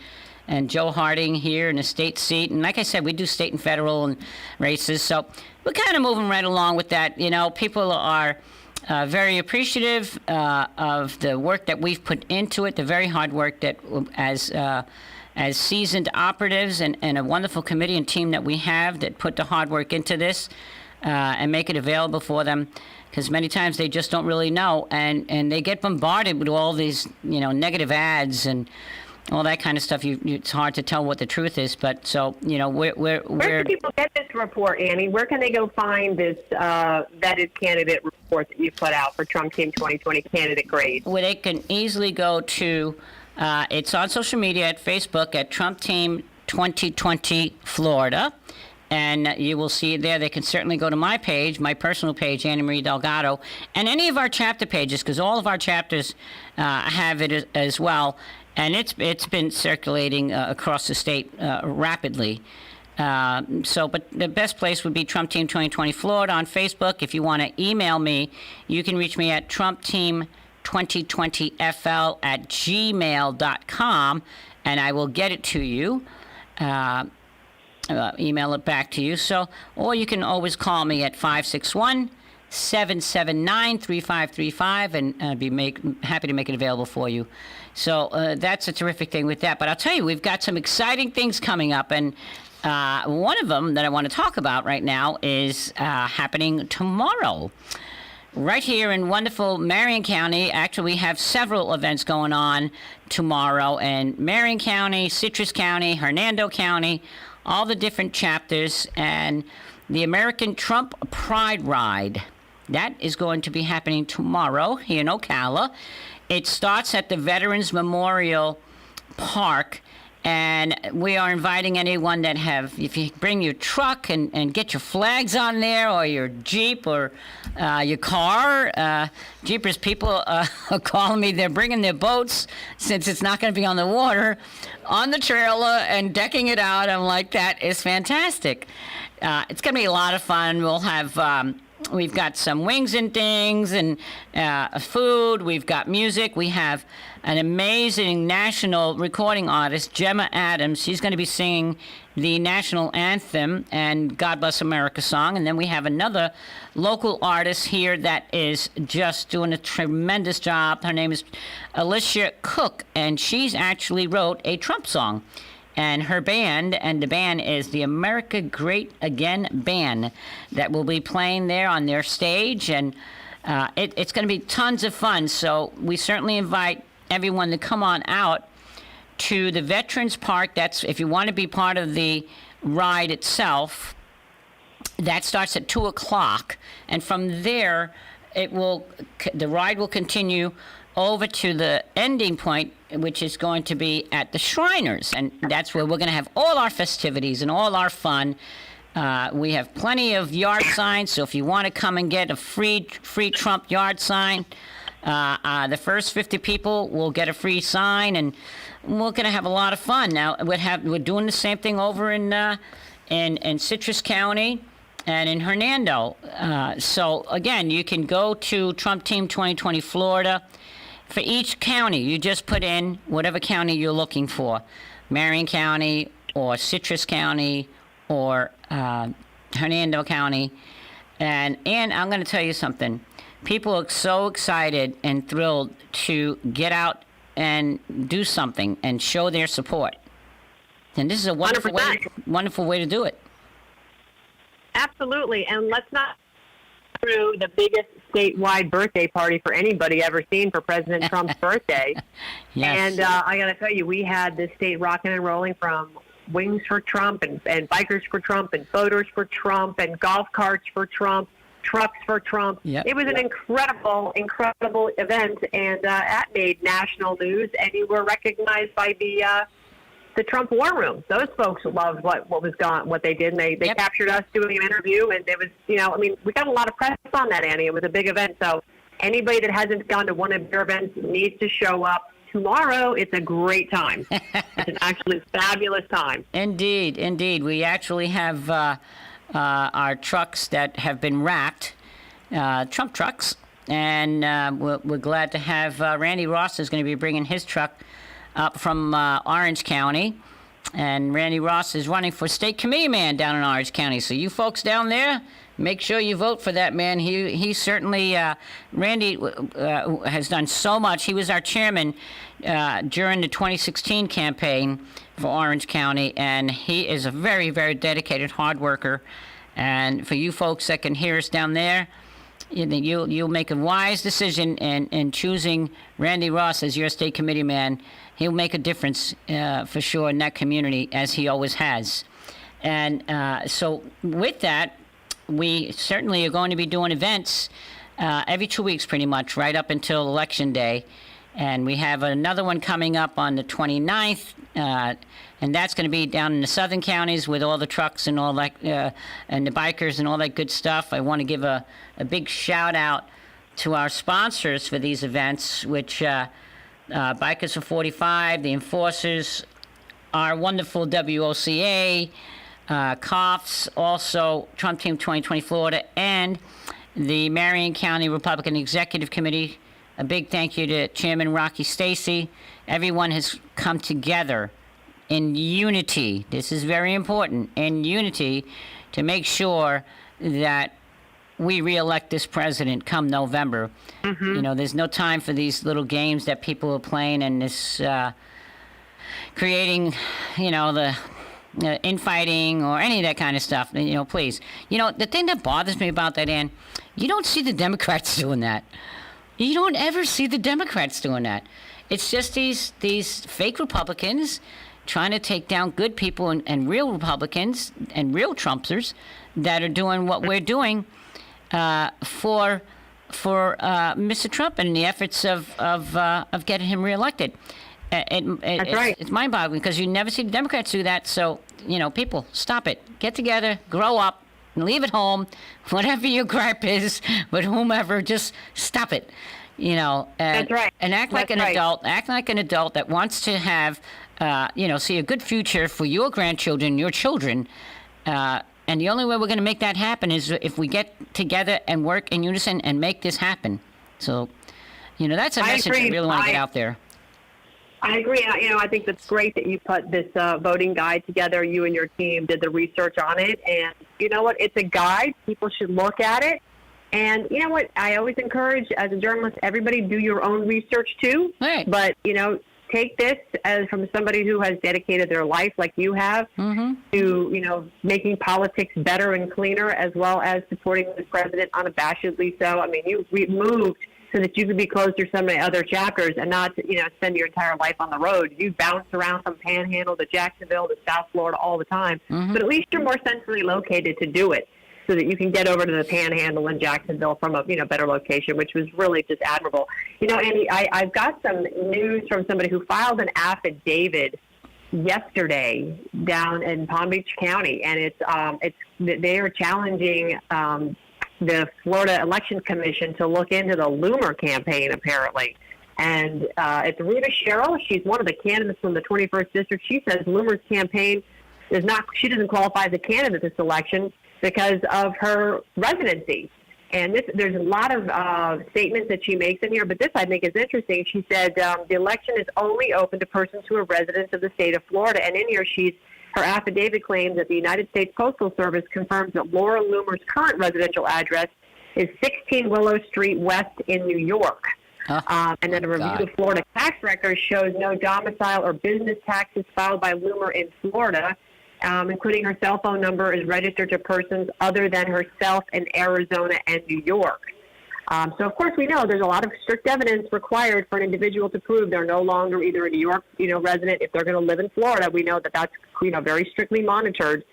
Joe Harding here in the state seat. And like I said, we do state and federal and races, so we're kind of moving right along with that. You know, people are very appreciative of the work that we've put into it, the very hard work that as seasoned operatives and a wonderful committee and team that we have that put the hard work into this and make it available for them, because many times they just don't really know, and they get bombarded with all these, you know, negative ads and all that kind of stuff. It's hard to tell what the truth is, but so, you know, Where can people get this report, Annie? Where can they go find this vetted candidate report that you put out for Trump Team 2020 candidate grade? Well, they can easily go to, it's on social media at Facebook at Trump Team 2020 Florida, and you will see it there. They can certainly go to my page, my personal page, Annie Marie Delgado, and any of our chapter pages, because all of our chapters have it as well. And it's been circulating across the state rapidly. But the best place would be Trump Team 2020 Florida on Facebook. If you want to email me, you can reach me at trumpteam2020fl@gmail.com, and I will get it to you. Email it back to you. So, or you can always call me at 561-779-3535, and I'd be happy to make it available for you. So that's a terrific thing with that. But I'll tell you, we've got some exciting things coming up, and one of them that I want to talk about right now is happening tomorrow. Right here in wonderful Marion County. Actually, we have several events going on tomorrow in Marion County, Citrus County, Hernando County, all the different chapters, and the American Trump Pride Ride. That is going to be happening tomorrow here in Ocala. It starts at the Veterans Memorial Park, and we are inviting anyone that if you bring your truck and get your flags on there, or your Jeep, or your car. Jeepers, people are calling me, they're bringing their boats, since it's not going to be on the water, on the trailer and decking it out. I'm like, that is fantastic. It's going to be a lot of fun. We'll have... We've got some wings and things and food. We've got music. We have an amazing national recording artist, Gemma Adams. She's going to be singing the national anthem and God Bless America song. And then we have another local artist here that is just doing a tremendous job. Her name is Alicia Cook, and she's actually wrote a Trump song. And her band, and the band is the America Great Again Band, that will be playing there on their stage. And it's going to be tons of fun. So we certainly invite everyone to come on out to the Veterans Park. That's if you want to be part of the ride itself. That starts at 2 o'clock. And from there, the ride will continue over to the ending point, which is going to be at the Shriners, and that's where we're going to have all our festivities and all our fun. We have plenty of yard signs, so if you want to come and get a free Trump yard sign, the first 50 people will get a free sign, and we're going to have a lot of fun. Now we're doing the same thing over in Citrus County and in Hernando. So again, you can go to Trump Team 2020 Florida. For each county, you just put in whatever county you're looking for. Marion County or Citrus County or Hernando County. And I'm going to tell you something. People are so excited and thrilled to get out and do something and show their support. And this is a wonderful way to do it. Absolutely. And let's not through the biggest statewide birthday party for anybody ever seen for President Trump's birthday. Yes. And I got to tell you, we had this state rocking and rolling from Wings for Trump and Bikers for Trump and Boaters for Trump and golf carts for Trump, trucks for Trump. Yep. It was an incredible event, and that made national news, and you were recognized by the Trump War Room. Those folks loved what they did, and they captured us doing an interview, and it was, we got a lot of press on that, Annie. It was a big event, so anybody that hasn't gone to one of your events needs to show up tomorrow. It's a great time. It's an actually fabulous time. Indeed. We actually have our trucks that have been racked, Trump trucks, and we're glad to have Randy Ross is going to be bringing his truck up from Orange County, and Randy Ross is running for state committee man down in Orange County. So you folks down there, make sure you vote for that man. He certainly, Randy has done so much. He was our chairman during the 2016 campaign for Orange County, and he is a very, very dedicated hard worker. And for you folks that can hear us down there, you'll make a wise decision in choosing Randy Ross as your state committee man. He'll make a difference for sure in that community, as he always has. And so with that, we certainly are going to be doing events every 2 weeks pretty much, right up until Election Day. And we have another one coming up on the 29th, and that's going to be down in the southern counties with all the trucks and all that, and the bikers and all that good stuff. I want to give a big shout out to our sponsors for these events, which Bikers for 45, the Enforcers, our wonderful WOCA, COFs, also Trump Team 2020 Florida, and the Marion County Republican Executive Committee. A big thank you to Chairman Rocky Stacy. Everyone has come together in unity. This is very important, in unity, to make sure that we reelect this president come November. Mm-hmm. There's no time for these little games that people are playing and this creating, the infighting or any of that kind of stuff. Please. The thing that bothers me about that, Ann, you don't see the Democrats doing that. You don't ever see the Democrats doing that. It's just these fake Republicans trying to take down good people and real Republicans and real Trumpsters that are doing what we're doing for Mr. Trump and the efforts of getting him reelected. That's right. It's mind-boggling because you never see the Democrats do that. So, people, stop it. Get together, grow up, and leave it home. Whatever your gripe is, but whomever, just stop it. That's right. And act like an adult. Act like an adult that wants to have, see a good future for your grandchildren, your children. And the only way we're going to make that happen is if we get together and work in unison and make this happen. So, that's a message I really want to get out there. I agree. I think that's great that you put this voting guide together. You and your team did the research on it. And you know what? It's a guide. People should look at it. And you know what? I always encourage, as a journalist, everybody do your own research too. Right. But, take this as from somebody who has dedicated their life like you have to, making politics better and cleaner, as well as supporting the president unabashedly so. I mean, we moved so that you could be close to some of the other chapters and not, spend your entire life on the road. You bounce around from Panhandle to Jacksonville to South Florida all the time. Mm-hmm. But at least you're more centrally located to do it so that you can get over to the Panhandle and Jacksonville from a, better location, which was really just admirable. Andy, I've got some news from somebody who filed an affidavit yesterday down in Palm Beach County, and they are challenging the Florida Election Commission to look into the Loomer campaign, apparently. And it's Rita Sherrill. She's one of the candidates from the 21st District. She says Loomer's campaign she doesn't qualify as a candidate this election because of her residency. And there's a lot of statements that she makes in here, but this I think is interesting. She said the election is only open to persons who are residents of the state of Florida. And in here, her affidavit claims that the United States Postal Service confirms that Laura Loomer's current residential address is 16 Willow Street West in New York. And then a review of Florida tax records shows no domicile or business taxes filed by Loomer in Florida, including her cell phone number is registered to persons other than herself in Arizona and New York. So, of course, we know there's a lot of strict evidence required for an individual to prove they're no longer either a New York, resident. If they're going to live in Florida, we know that that's, very strictly monitored.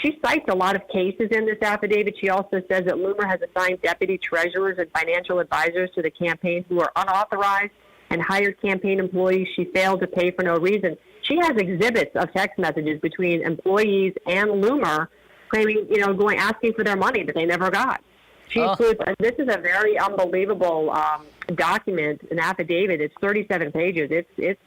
She cites a lot of cases in this affidavit. She also says that Loomer has assigned deputy treasurers and financial advisors to the campaign who are unauthorized and hired campaign employees she failed to pay for no reason. She has exhibits of text messages between employees and Loomer claiming, asking for their money that they never got. She includes, and this is a very unbelievable document, an affidavit. It's 37 pages. It's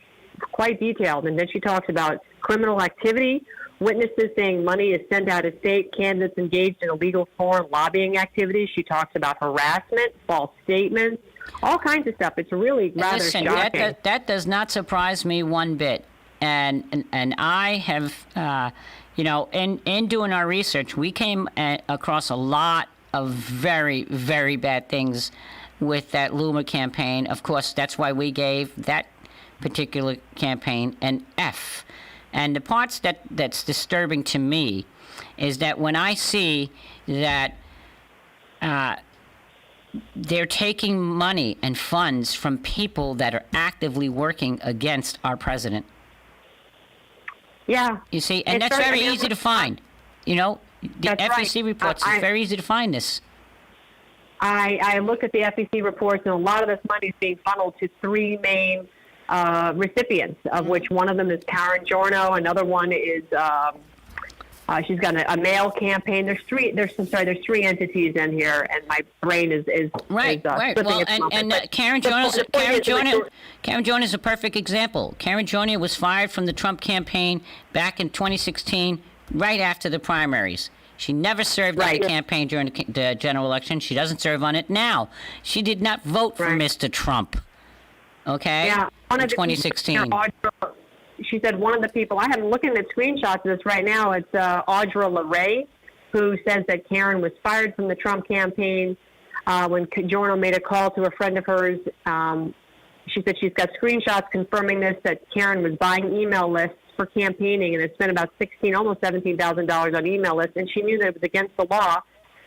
quite detailed. And then she talks about criminal activity, witnesses saying money is sent out of state, candidates engaged in illegal foreign lobbying activities. She talks about harassment, false statements, all kinds of stuff. It's really rather shocking. That does not surprise me one bit. And I have, in doing our research, we came across a lot of very, very bad things with that Loomer campaign. Of course, that's why we gave that particular campaign an F. And the parts that's disturbing to me is that when I see that they're taking money and funds from people that are actively working against our president. Yeah. You see, and that's very easy to find. The FEC reports, it's very easy to find this. I look at the FEC reports, and a lot of this money is being funneled to three main recipients, of which one of them is Karen Giorno, another one is she's got a mail campaign. There's three entities in here, and my brain is right. Well, Karen Giorno is a perfect example. Karen Giorno was fired from the Trump campaign back in 2016, right after the primaries. She never served on the campaign during the general election. She doesn't serve on it now. She did not vote for Mr. Trump. Okay? Yeah. In 2016. She said one of the people, I'm looking at screenshots of this right now, it's Audra LeRae, who says that Karen was fired from the Trump campaign when Giorno made a call to a friend of hers. She said she's got screenshots confirming this, that Karen was buying email lists for campaigning and had spent about almost $17,000 on email lists, and she knew that it was against the law.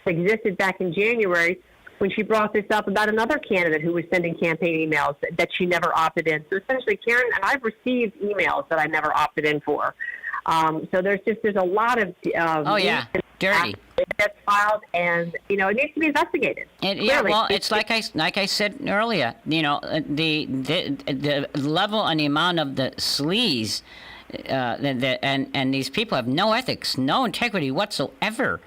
It existed back in January when she brought this up about another candidate who was sending campaign emails that she never opted in. So essentially, Karen, and I've received emails that I never opted in for. So there's a lot of dirty that's filed, and it needs to be investigated. It's like I said earlier. The level and the amount of the sleaze, and these people have no ethics, no integrity whatsoever.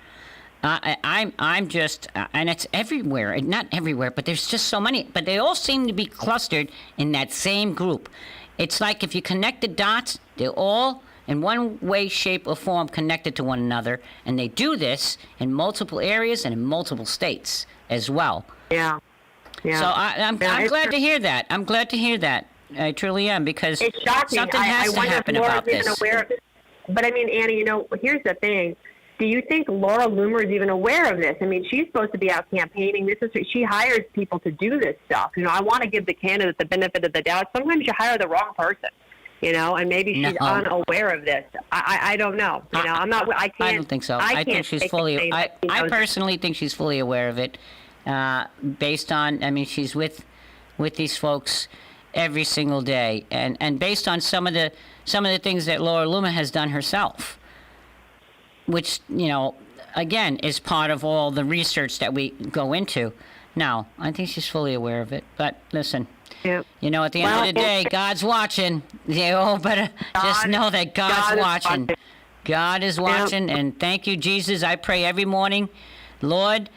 I'm just, and it's everywhere. Not everywhere, but there's just so many. But they all seem to be clustered in that same group. It's like if you connect the dots, they're all in one way, shape, or form connected to one another, and they do this in multiple areas and in multiple states as well. Yeah. So I'm glad to hear that. I'm glad to hear that. I truly am, because it's shocking. Something has to happen about this. But I mean, Annie, here's the thing. Do you think Laura Loomer is even aware of this? I mean, she's supposed to be out campaigning. She hires people to do this stuff. I want to give the candidate the benefit of the doubt. Sometimes you hire the wrong person, and maybe she's unaware of this. I don't know. I'm not. I can't. I don't think so. I think she's fully. I personally think she's fully aware of it, based on. I mean, she's with these folks every single day, and based on some of the things that Laura Loomer has done herself, which, again, is part of all the research that we go into. No, I think she's fully aware of it. But listen, at the end of the day, God's watching. You all better just know that God's watching. God is watching, and thank you, Jesus. I pray every morning, Lord,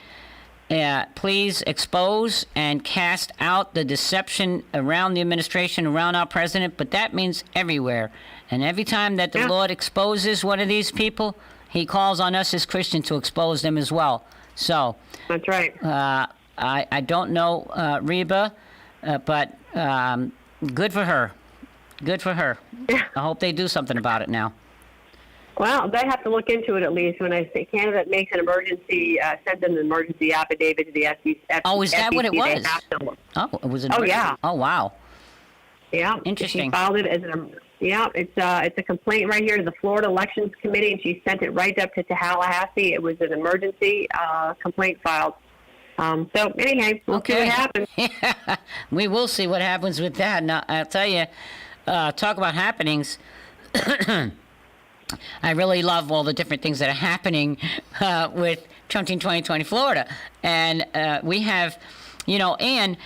please expose and cast out the deception around the administration, around our president, but that means everywhere. And every time that the Lord exposes one of these people, he calls on us as Christians to expose them as well. So That's right. I don't know Reba, but good for her. Good for her. I hope they do something about it now. Well, they have to look into it at least. When I say candidate makes an emergency, sends an emergency affidavit to the FCC. Oh, is that what it was? Oh, it was. Oh, yeah. Oh, wow. Yeah. Interesting. She filed it as it's a complaint right here to the Florida Elections Committee, and she sent it right up to Tallahassee. It was an emergency complaint filed. So anyhow, we'll see what happens. We will see what happens with that. Now, I'll tell you, talk about happenings. I really love all the different things that are happening with Trump Team 2020 Florida. And we have, and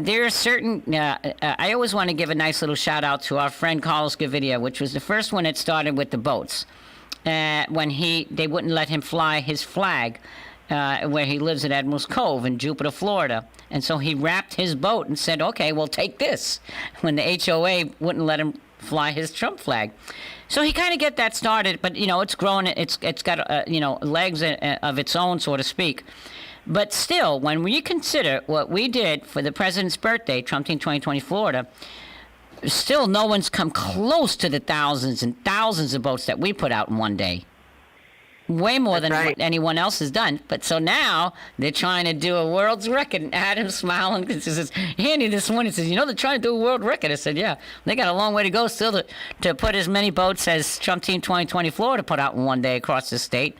there are certain, I always want to give a nice little shout out to our friend Carlos Gavidia, which was the first one that started with the boats. When they wouldn't let him fly his flag where he lives at Admiral's Cove in Jupiter, Florida. And so he wrapped his boat and said, okay, well, take this, when the HOA wouldn't let him fly his Trump flag. So he kind of get that started, but, it's grown, it's got, legs of its own, so to speak. But still, when we consider what we did for the president's birthday, Trump Team 2020 Florida, still no one's come close to the thousands and thousands of boats that we put out in one day. Way more than what anyone else has done. But so now they're trying to do a world's record. And Adam's smiling because he says, Andy this morning says, they're trying to do a world record. I said, yeah, they got a long way to go still to put as many boats as Trump Team 2020 Florida put out in one day across the state.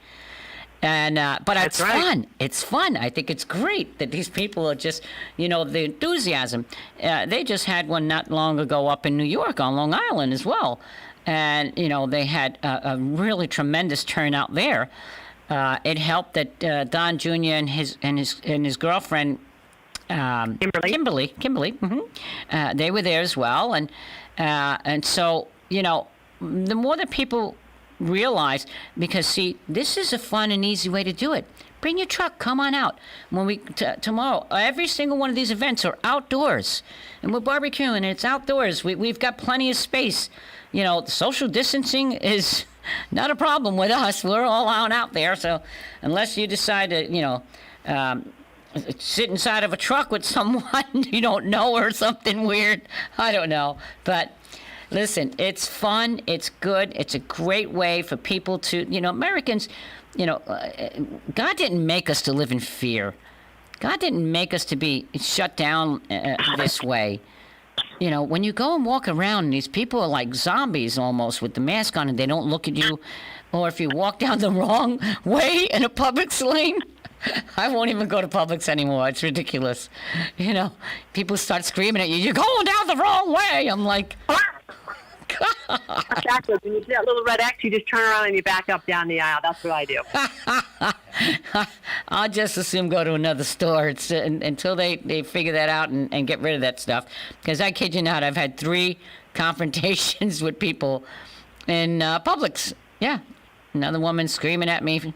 And but it's fun. It's fun. I think it's great that these people are just, the enthusiasm. They just had one not long ago up in New York on Long Island as well. And, they had a really tremendous turnout there. It helped that Don Jr. and his girlfriend, Kimberly, they were there as well. And so, the more that people realize, because, see, this is a fun and easy way to do it. Bring your truck. Come on out. When we tomorrow, every single one of these events are outdoors. And we're barbecuing, and it's outdoors. We've got plenty of space. Social distancing is not a problem with us. We're all out there. So unless you decide to, sit inside of a truck with someone you don't know or something weird, I don't know. But listen, it's fun. It's good. It's a great way for people to, Americans, God didn't make us to live in fear. God didn't make us to be shut down this way. When you go and walk around, and these people are like zombies almost with the mask on, and they don't look at you. Or if you walk down the wrong way in a Publix lane, I won't even go to Publix anymore. It's ridiculous. People start screaming at you, you're going down the wrong way. I'm like, Exactly. When you see that little red X, you just turn around and you back up down the aisle. That's what I do. I'll just assume go to another store until they figure that out and get rid of that stuff. Because I kid you not, I've had 3 confrontations with people in Publix. Yeah. Another woman screaming at me,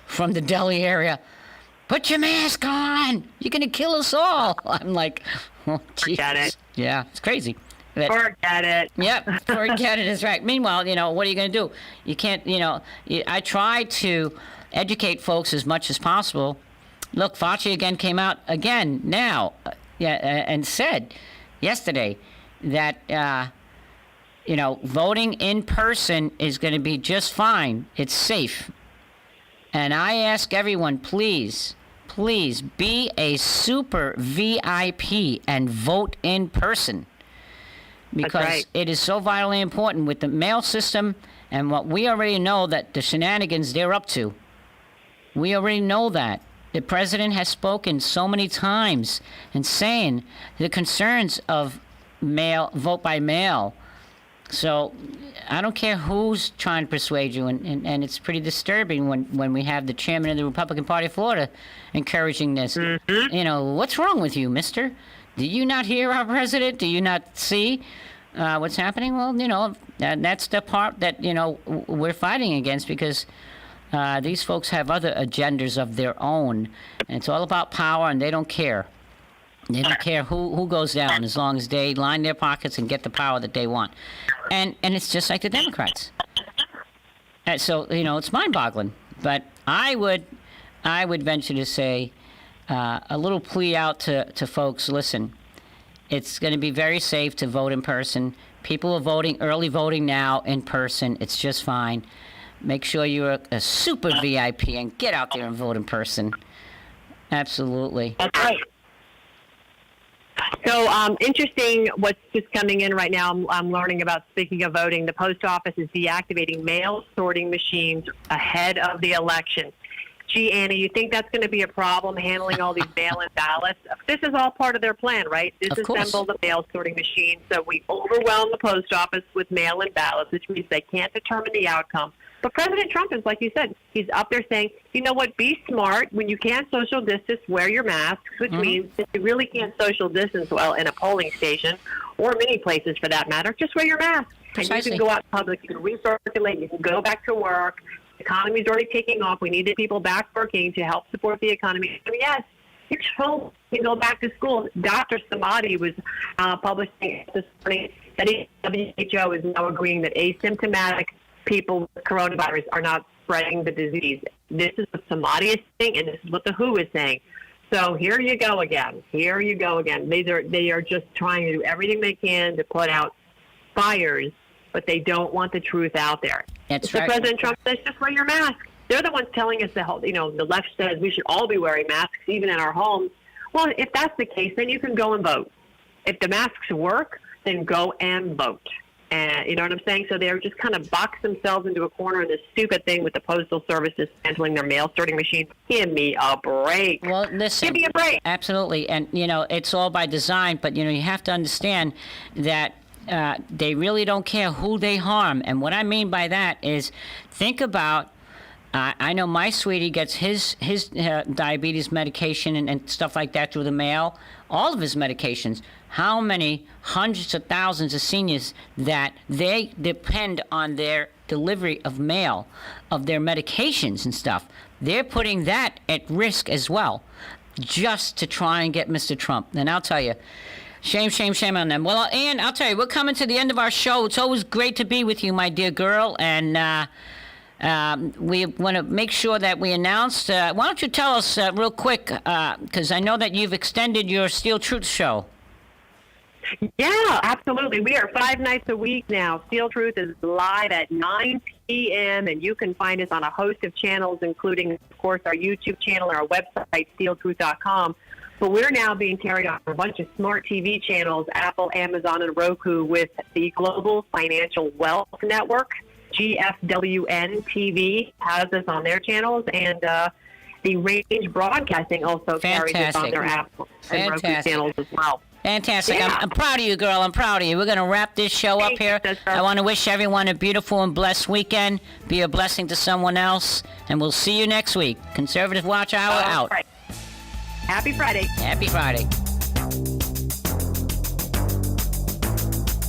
from the deli area. Put your mask on. You're going to kill us all. I'm like, oh, Forget it. Yeah, it's crazy. Forget it. Yep, forget it is right. Meanwhile, what are you going to do? You can't, I try to educate folks as much as possible. Look, Fauci again came out again now and said yesterday that, voting in person is going to be just fine. It's safe. And I ask everyone, please be a super VIP and vote in person. Because it is so vitally important with the mail system and what we already know that the shenanigans they're up to. We already know that. The president has spoken so many times and saying the concerns of vote by mail. So I don't care who's trying to persuade you, and it's pretty disturbing when we have the chairman of the Republican Party of Florida encouraging this. Mm-hmm. What's wrong with you, mister? Do you not hear our president? Do you not see what's happening? Well, that's the part that, we're fighting against because these folks have other agendas of their own. And it's all about power, and they don't care. They don't care who goes down as long as they line their pockets and get the power that they want. And it's just like the Democrats. So, it's mind-boggling. But I would I would venture to say a little plea out to folks. Listen, it's going to be very safe to vote in person. People are voting, early voting now in person. It's just fine. Make sure you're a super VIP and get out there and vote in person. Absolutely. That's right. So interesting what's just coming in right now. I'm learning about, speaking of voting, the post office is deactivating mail sorting machines ahead of the election. Gee, Annie, you think that's going to be a problem, handling all these mail-in ballots? This is all part of their plan, right? Disassemble the mail sorting machine, so we overwhelm the post office with mail-in ballots, which means they can't determine the outcome. But President Trump is, like you said, he's up there saying, you know what, be smart. When you can't social distance, wear your masks, which means if you really can't social distance well in a polling station, or many places for that matter, just wear your mask. And you can go out in public, you can recirculate, you can go back to work. The economy's already taking off. We need the people back working to help support the economy. And yes, you can go back to school. Dr. Samadi was publishing this morning that WHO is now agreeing that asymptomatic people with coronavirus are not spreading the disease. This is what Samadi is saying, and this is what the WHO is saying. So here you go again. Here you go again. They are just trying to do everything they can to put out fires, but they don't want the truth out there. That's right. President Trump says, just wear your mask. They're the ones telling us the left says we should all be wearing masks, even in our homes. Well, if that's the case, then you can go and vote. If the masks work, then go and vote. And you know what I'm saying? So they're just kind of boxed themselves into a corner in this stupid thing with the Postal Service dismantling their mail sorting machine. Give me a break. Well, listen. Give me a break. Absolutely. And, it's all by design, but, you have to understand that they really don't care who they harm. And what I mean by that is, think about, I know my sweetie gets his diabetes medication and stuff like that through the mail, all of his medications. How many hundreds of thousands of seniors that they depend on their delivery of mail, of their medications and stuff. They're putting that at risk as well, just to try and get Mr. Trump. And I'll tell you, shame, shame, shame on them. Well, Ann, I'll tell you, we're coming to the end of our show. It's always great to be with you, my dear girl. And we want to make sure that we announce. Why don't you tell us real quick, because I know that you've extended your Steel Truth show. Yeah, absolutely. We are 5 nights a week now. Steel Truth is live at 9 p.m., and you can find us on a host of channels, including, of course, our YouTube channel and our website, steeltruth.com. But we're now being carried on a bunch of smart TV channels, Apple, Amazon, and Roku, with the Global Financial Wealth Network. GFWN TV has us on their channels, and the Range Broadcasting also carries us on their Apple and Roku channels as well. Fantastic. Yeah. I'm proud of you, girl. I'm proud of you. We're going to wrap this show up here. I want to wish everyone a beautiful and blessed weekend. Be a blessing to someone else. And we'll see you next week. Conservative Watch Hour out. Right. Happy Friday. Happy Friday.